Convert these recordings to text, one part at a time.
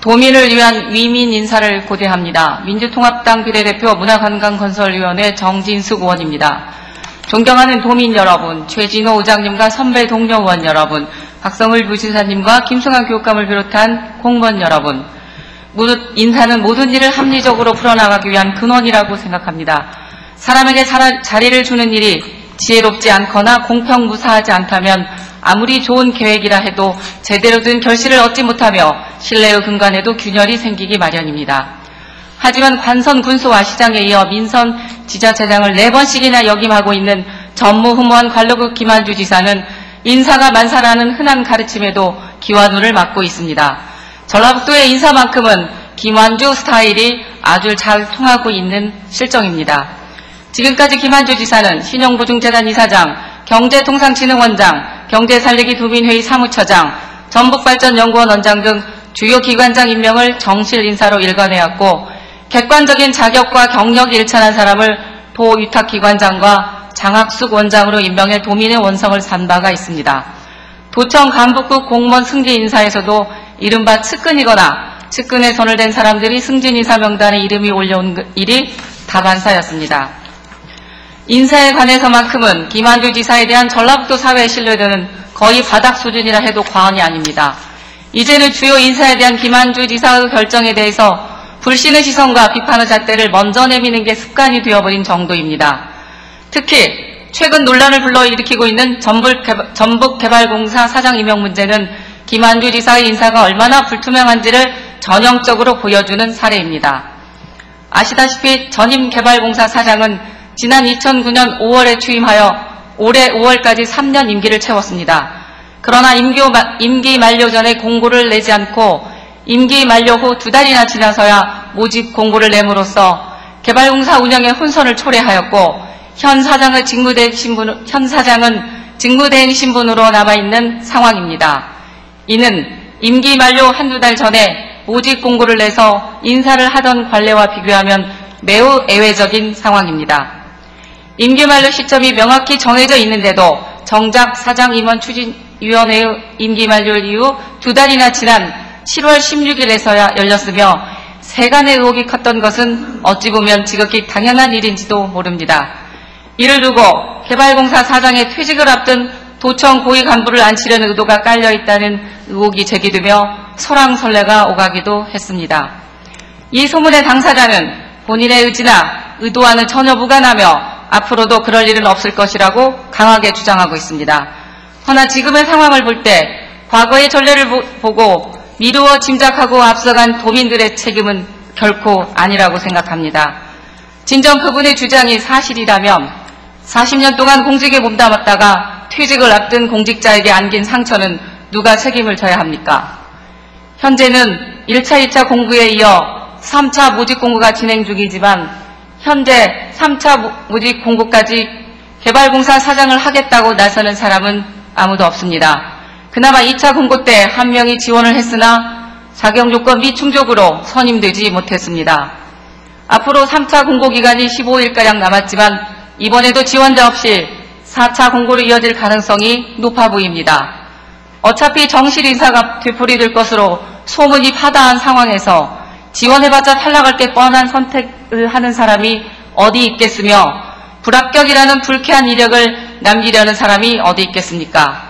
도민을 위한 위민 인사를 고대합니다. 민주통합당 비례대표 문화관광건설위원회 정진숙 의원입니다. 존경하는 도민 여러분, 최진호 의장님과 선배 동료 의원 여러분, 박성을 부지사님과 김승환 교육감을 비롯한 공무원 여러분, 인사는 모든 일을 합리적으로 풀어나가기 위한 근원이라고 생각합니다. 사람에게 자리를 주는 일이 지혜롭지 않거나 공평무사하지 않다면 아무리 좋은 계획이라 해도 제대로 된 결실을 얻지 못하며 신뢰의 근간에도 균열이 생기기 마련입니다. 하지만 관선 군수와 시장에 이어 민선 지자체장을 4번씩이나 역임하고 있는 전무후무한 관료급 김한주 지사는 인사가 만사라는 흔한 가르침에도 기와눈을 맞고 있습니다. 전라북도의 인사만큼은 김한주 스타일이 아주 잘 통하고 있는 실정입니다. 지금까지 김한주 지사는 신용보증재단 이사장, 경제통상진흥원장, 경제살리기도민회의 사무처장, 전북발전연구원 원장 등 주요 기관장 임명을 정실 인사로 일관해왔고 객관적인 자격과 경력이 일천한 사람을 도위탁기관장과 장학숙 원장으로 임명해 도민의 원성을 산 바가 있습니다. 도청 간북국 공무원 승진 인사에서도 이른바 측근이거나 측근에 손을 댄 사람들이 승진 인사 명단에 이름이 올려온 일이 다반사였습니다. 인사에 관해서만큼은 김한주 지사에 대한 전라북도 사회의 신뢰도는 거의 바닥 수준이라 해도 과언이 아닙니다. 이제는 주요 인사에 대한 김한주 지사의 결정에 대해서 불신의 시선과 비판의 잣대를 먼저 내미는 게 습관이 되어버린 정도입니다. 특히 최근 논란을 불러일으키고 있는 전북개발공사 사장 임명 문제는 김한주 지사의 인사가 얼마나 불투명한지를 전형적으로 보여주는 사례입니다. 아시다시피 전임 개발공사 사장은 지난 2009년 5월에 취임하여 올해 5월까지 3년 임기를 채웠습니다. 그러나 임기 만료 전에 공고를 내지 않고 임기 만료 후 2달이나 지나서야 모집 공고를 내므로써 개발공사 운영에 혼선을 초래하였고 현 사장은 직무대행 신분으로 남아있는 상황입니다. 이는 임기 만료 한두 달 전에 모집 공고를 내서 인사를 하던 관례와 비교하면 매우 애외적인 상황입니다. 임기 만료 시점이 명확히 정해져 있는데도 정작 사장 임원 추진위원회의 임기 만료 이후 2달이나 지난 7월 16일에서야 열렸으며 세간의 의혹이 컸던 것은 어찌 보면 지극히 당연한 일인지도 모릅니다. 이를 두고 개발공사 사장의 퇴직을 앞둔 도청 고위 간부를 앉히려는 의도가 깔려있다는 의혹이 제기되며 설왕설래가 오가기도 했습니다. 이 소문의 당사자는 본인의 의지나 의도와는 전혀 무관하며 앞으로도 그럴 일은 없을 것이라고 강하게 주장하고 있습니다. 허나 지금의 상황을 볼 때 과거의 전례를 보고 미루어 짐작하고 앞서간 도민들의 책임은 결코 아니라고 생각합니다. 진정 그분의 주장이 사실이라면 40년 동안 공직에 몸담았다가 퇴직을 앞둔 공직자에게 안긴 상처는 누가 책임을 져야 합니까? 현재는 1차, 2차 공고에 이어 3차 모집 공고가 진행 중이지만 현재 3차 모집 공고까지 개발공사 사장을 하겠다고 나서는 사람은 아무도 없습니다. 그나마 2차 공고 때 한 명이 지원을 했으나 자격 요건 미충족으로 선임되지 못했습니다. 앞으로 3차 공고 기간이 15일가량 남았지만 이번에도 지원자 없이 4차 공고로 이어질 가능성이 높아 보입니다. 어차피 정실 인사가 되풀이될 것으로 소문이 파다한 상황에서 지원해봤자 탈락할 게 뻔한 선택을 하는 사람이 어디 있겠으며 불합격이라는 불쾌한 이력을 남기려는 사람이 어디 있겠습니까?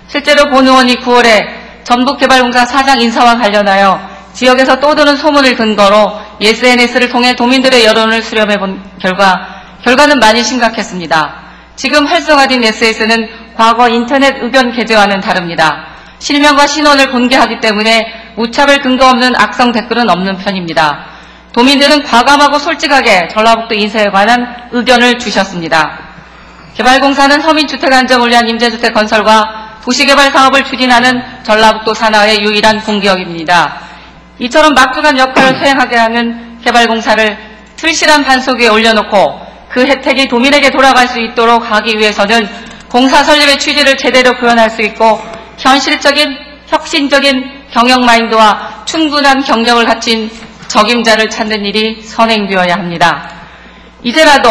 실제로 본 의원이 9월에 전북개발공사 사장 인사와 관련하여 지역에서 떠도는 소문을 근거로 SNS를 통해 도민들의 여론을 수렴해본 결과는 많이 심각했습니다. 지금 활성화된 SNS는 과거 인터넷 의견 게재와는 다릅니다. 실명과 신원을 공개하기 때문에 무차별 근거 없는 악성 댓글은 없는 편입니다. 도민들은 과감하고 솔직하게 전라북도 인사에 관한 의견을 주셨습니다. 개발공사는 서민주택 안정을 위한 임대주택 건설과 도시개발 사업을 추진하는 전라북도 산하의 유일한 공기업입니다. 이처럼 막중한 역할을 수행하게 하는 개발공사를 틀실한 반석 위에 올려놓고 그 혜택이 도민에게 돌아갈 수 있도록 하기 위해서는 공사 설립의 취지를 제대로 표현할 수 있고 현실적인 혁신적인 경영 마인드와 충분한 경력을 갖춘 적임자를 찾는 일이 선행되어야 합니다. 이제라도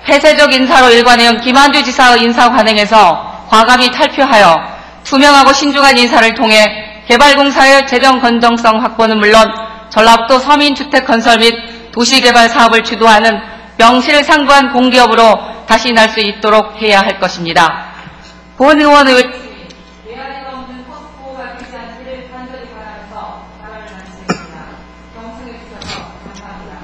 폐쇄적 인사로 일관해온 김한주 지사의 인사 관행에서 과감히 탈피하여 투명하고 신중한 인사를 통해 개발공사의 재정 건전성 확보는 물론 전라북도 서민주택 건설 및 도시개발 사업을 주도하는 명실상부한 공기업으로 다시 날 수 있도록 해야 할 것입니다. 본 의원의 외환이 없는 포스코가 되지 않기를 간절히 바라면서 발언을 마치겠습니다. 경청해 주셔서 감사합니다.